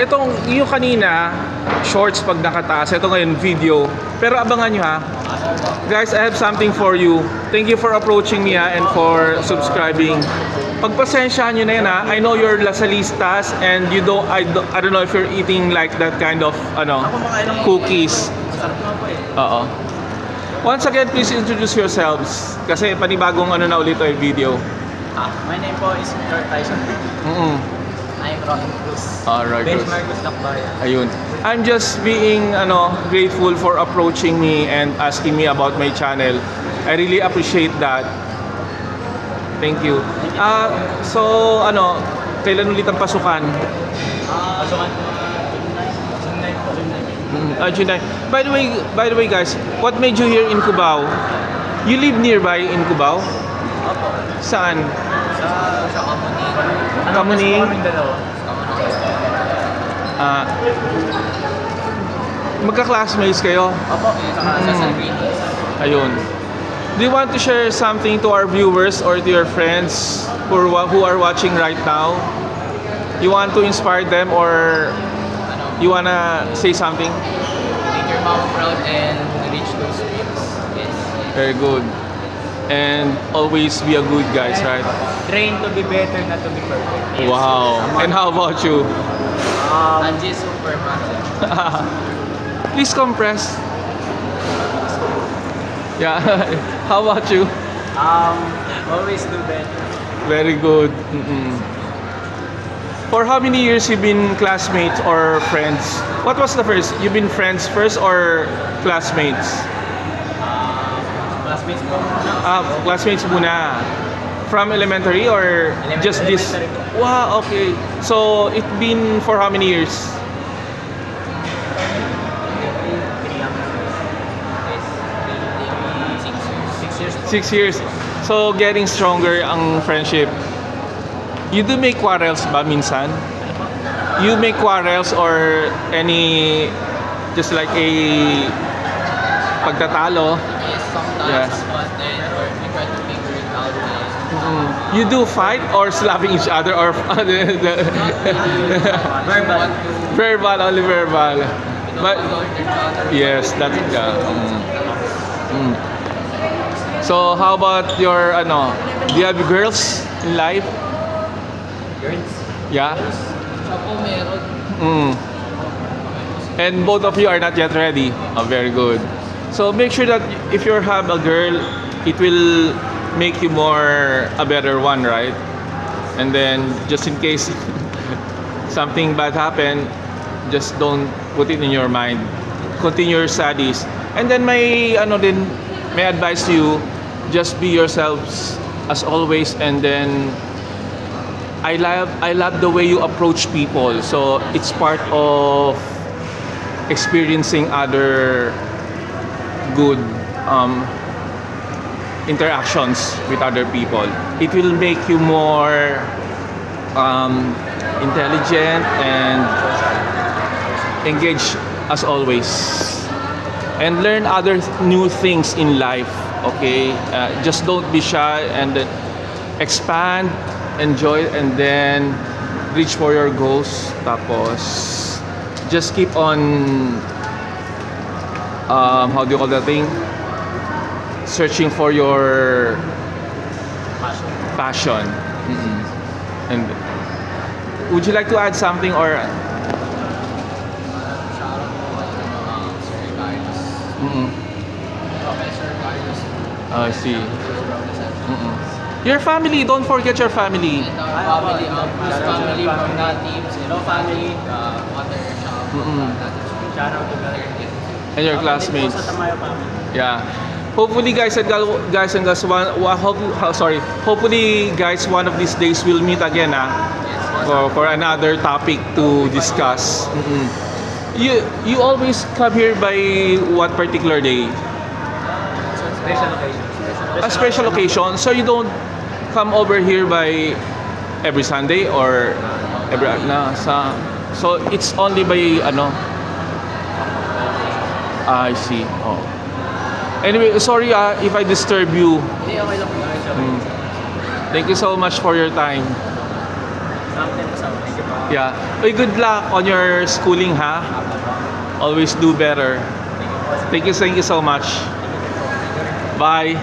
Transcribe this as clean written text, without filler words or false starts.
Itong yung kanina, shorts pag nakataas. Ito ngayon, video. Pero abangan nyo ha. Guys, I have something for you. Thank you for approaching me and for subscribing. Pagpasensyahan nyo na yan ha. I know you're Lasalistas and you don't, I don't know if you're eating like that kind of cookies. Oo. Once again, please introduce yourselves. Kasi panibagong na ulit yung video. My name po is Lord Tyson. I'm Rocky Cruz. Rocky Cruz. Marcos Lakbayan. Ayun. I'm just being grateful for approaching me and asking me about my channel. I really appreciate that. Thank you. So kailan ulit ang pasukan? Pasukan. June 9. By the way guys, what made you here in Cubao? You live nearby in Cubao? Opo. Saan? Sa Kamuning. Kamuning? Kaming dalawa. Magka-classmates kayo? Opo. Sa San Rito. Ayun. Do you want to share something to our viewers or to your friends who are watching right now? You want to inspire them or you wanna say something? Make your mama proud and reach those dreams. Yes. Very good. And always be a good guys, right? Train to be better, not to be perfect. Yes. Wow. And how about you? Angie Superman. Please compress. Yeah. How about you? Always do better. Very good. For how many years you been classmates or friends? What was the first? You been friends first or classmates? Classmates po. Classmates muna. From elementary or just this? Elementary. Wow, okay. So it been for how many years? Six years. 6 years. So getting stronger ang friendship. You do make quarrels ba minsan? You make quarrels or any just like a pagtatalo? Yes, sometimes. Yes. But then we try to figure it out. You do fight or slapping each other or Verbal. verbal, only verbal. But yes, that's So how about your do you have girls in life? Girls. Yeah. Siya po meron. And both of you are not yet ready. Oh, very good. So make sure that if you have a girl, it will make you more a better one, right? And then just in case something bad happen, just don't put it in your mind. Continue your studies. And then may advice to you, just be yourselves as always, and then I love the way you approach people. So it's part of experiencing other good interactions with other people. It will make you more intelligent and engaged as always, and learn other new things in life. Okay, just don't be shy and expand, enjoy, and then reach for your goals. Tapos just keep on how do you call that thing? Searching for your passion. And would you like to add something or? Professor Carlos. I see. Your family, don't forget your family. And our family, Cruz family from that teams, family, mother shop, shout out to brother. And your classmates. Sa Tamayo family. Yeah. Hopefully guys and girls, hopefully guys, one of these days we'll meet again for another topic to discuss. You always come here by what particular day? Special occasion. A special occasion. So you don't come over here by every Sunday or every so it's only by I see. Oh. Anyway, sorry if I disturb you. Hindi, okay lang po. Thank you so much for your time. Thank you po. Yeah. Uy, good luck on your schooling, ha? Always do better. Thank you so much. Bye.